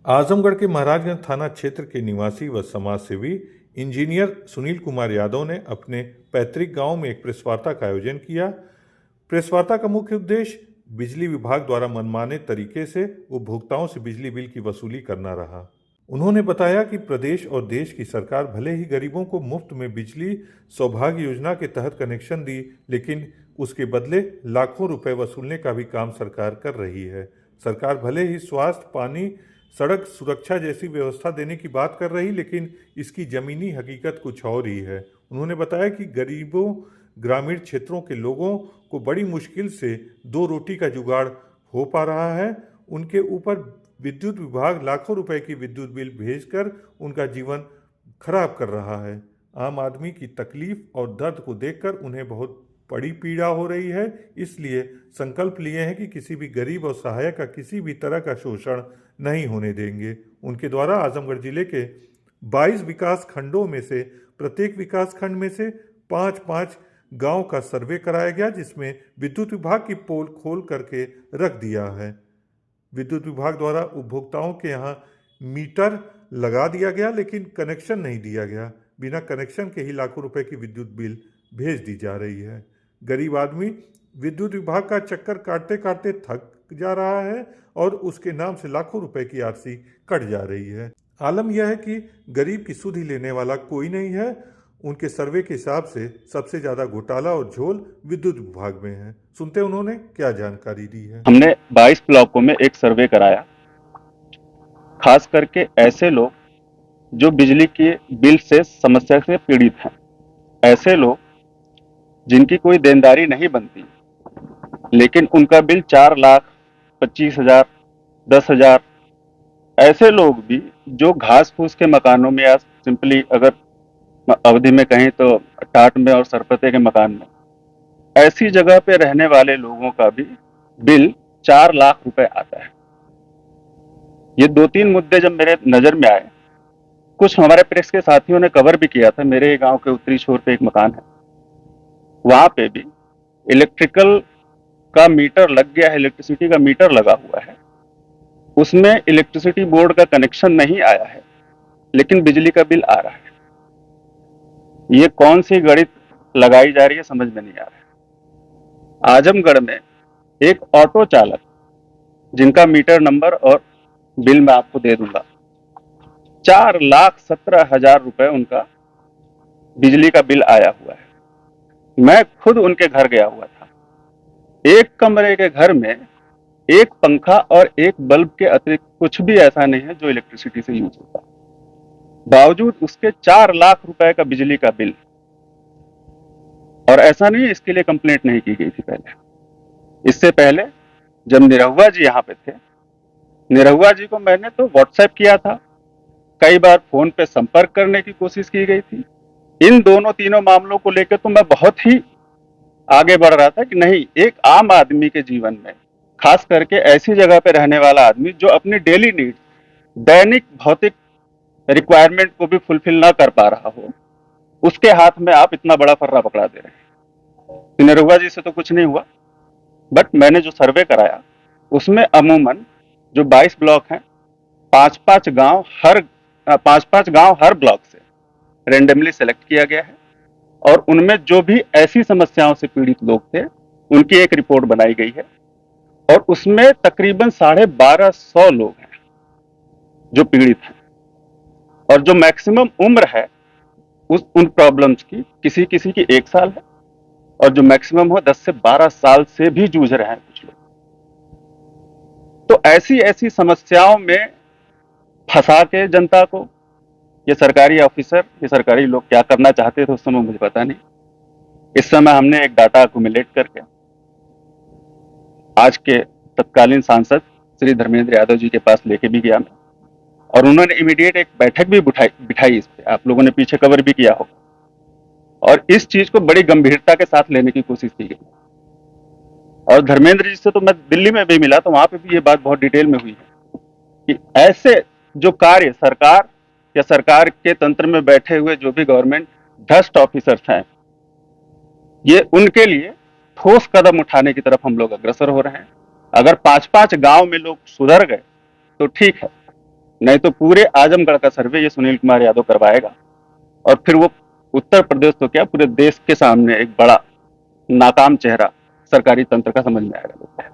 आजमगढ़ के महाराजगंज थाना क्षेत्र के निवासी व समाजसेवी इंजीनियर सुनील कुमार यादव ने अपने पैतृक गांव में एक प्रेस वार्ता का आयोजन किया। प्रेस वार्ता का मुख्य उद्देश्य बिजली विभाग द्वारा मनमाने तरीके से उपभोक्ताओं से बिजली बिल की वसूली करना रहा। उन्होंने बताया कि प्रदेश और देश की सरकार भले ही गरीबों को मुफ्त में बिजली सौभाग्य योजना के तहत कनेक्शन दी, लेकिन उसके बदले लाखों रुपए वसूलने का भी काम सरकार कर रही है। सरकार भले ही स्वास्थ्य, पानी, सड़क सुरक्षा जैसी व्यवस्था देने की बात कर रही, लेकिन इसकी जमीनी हकीकत कुछ और ही है। उन्होंने बताया कि गरीबों, ग्रामीण क्षेत्रों के लोगों को बड़ी मुश्किल से दो रोटी का जुगाड़ हो पा रहा है। उनके ऊपर विद्युत विभाग लाखों रुपए की विद्युत बिल भेजकर उनका जीवन खराब कर रहा है। आम आदमी की तकलीफ और दर्द को देखकर उन्हें बहुत बड़ी पीड़ा हो रही है। इसलिए संकल्प लिए हैं कि किसी भी गरीब और सहायक का किसी भी तरह का शोषण नहीं होने देंगे। उनके द्वारा आजमगढ़ जिले के 22 विकास खंडों में से प्रत्येक विकास खंड में से 5-5 गांव का सर्वे कराया गया, जिसमें विद्युत विभाग की पोल खोल करके रख दिया है। विद्युत विभाग द्वारा उपभोक्ताओं के यहाँ मीटर लगा दिया गया, लेकिन कनेक्शन नहीं दिया गया। बिना कनेक्शन के ही लाखों रुपए की विद्युत बिल भेज दी जा रही है। गरीब आदमी विद्युत विभाग का चक्कर काटते काटते थक जा रहा है और उसके नाम से लाखों रुपए की आरसी कट जा रही है। आलम यह है कि गरीब की सुध ही लेने वाला कोई नहीं है। उनके सर्वे के हिसाब से सबसे ज्यादा घोटाला और झोल विद्युत विभाग में है। सुनते उन्होंने क्या जानकारी दी है। हमने 22 ब्लॉकों में एक सर्वे कराया, खास करके ऐसे लोग जो बिजली के बिल से समस्या से पीड़ित हैं, ऐसे लोग जिनकी कोई देनदारी नहीं बनती, लेकिन उनका बिल 4,25,000, 10,000, ऐसे लोग भी जो घास फूस के मकानों में या सिंपली अगर अवधि में कहें तो टाट में और सरपते के मकान में, ऐसी जगह पे रहने वाले लोगों का भी बिल 4 लाख रुपए आता है। ये 2-3 मुद्दे जब मेरे नजर में आए, कुछ हमारे प्रेस के साथियों ने कवर भी किया था। मेरे गांव के उत्तरी छोर पे एक मकान है, वहां पे भी इलेक्ट्रिकल का मीटर लग गया है, इलेक्ट्रिसिटी का मीटर लगा हुआ है, उसमें इलेक्ट्रिसिटी बोर्ड का कनेक्शन नहीं आया है, लेकिन बिजली का बिल आ रहा है। ये कौन सी गणित लगाई जा रही है समझ में नहीं आ रहा है। आजमगढ़ में एक ऑटो चालक, जिनका मीटर नंबर और बिल मैं आपको दे दूंगा, 4,17,000 रुपए उनका बिजली का बिल आया हुआ है। मैं खुद उनके घर गया हुआ था। एक कमरे के घर में एक पंखा और एक बल्ब के अतिरिक्त कुछ भी ऐसा नहीं है जो इलेक्ट्रिसिटी से यूज होता, बावजूद उसके 4 लाख रुपए का बिजली का बिल। और ऐसा नहीं, इसके लिए कंप्लेंट नहीं की गई थी पहले। इससे पहले जब निरहुआ जी यहाँ पे थे, निरहुआ जी को मैंने तो व्हाट्सएप किया था, कई बार फोन पे संपर्क करने की कोशिश की गई थी। इन दोनों तीनों मामलों को लेकर तो मैं बहुत ही आगे बढ़ रहा था कि नहीं, एक आम आदमी के जीवन में, खास करके ऐसी जगह पे रहने वाला आदमी जो अपनी डेली नीड्स, दैनिक भौतिक रिक्वायरमेंट को भी फुलफिल ना कर पा रहा हो, उसके हाथ में आप इतना बड़ा फर्रा पकड़ा दे रहे हैं। निरहुआ जी से तो कुछ नहीं हुआ, बट मैंने जो सर्वे कराया उसमें अमूमन जो 22 ब्लॉक हैं, 5-5 गांव हर ब्लॉक से रेंडमली सेलेक्ट किया गया है, और उनमें जो भी ऐसी समस्याओं से पीड़ित लोग थे उनकी एक रिपोर्ट बनाई गई है, और उसमें तकरीबन 1,250 लोग हैं जो पीड़ित हैं। और जो मैक्सिमम उम्र है उन प्रॉब्लम्स की, किसी किसी की 1 साल है, और जो मैक्सिमम हो 10 से 12 साल से भी जूझ रहे हैं कुछ लोग। तो ऐसी ऐसी समस्याओं में फंसा के जनता को ये सरकारी ऑफिसर, ये सरकारी लोग क्या करना चाहते थे उस समय मुझे पता नहीं। इस समय हमने एक डाटा अक्यूमुलेट करके आज के तत्कालीन सांसद श्री धर्मेंद्र यादव जी के पास लेके भी गया मैं, और उन्होंने इमीडिएट एक बैठक भी बिठाई इस पे, आप लोगों ने पीछे कवर भी किया होगा, और इस चीज को बड़ी गंभीरता के साथ लेने की कोशिश की गई। और धर्मेंद्र जी से तो मैं दिल्ली में भी मिला, तो वहां पे भी ये बात बहुत डिटेल में हुई है कि ऐसे जो कार्य सरकार या सरकार के तंत्र में बैठे हुए जो भी गवर्नमेंट भ्रष्ट ऑफिसर्स हैं, ये उनके लिए ठोस कदम उठाने की तरफ हम लोग अग्रसर हो रहे हैं। अगर 5-5 गांव में लोग सुधर गए तो ठीक है, नहीं तो पूरे आजमगढ़ का सर्वे ये सुनील कुमार यादव करवाएगा, और फिर वो उत्तर प्रदेश तो क्या पूरे देश के सामने एक बड़ा नाकाम चेहरा सरकारी तंत्र का समझ में आएगा।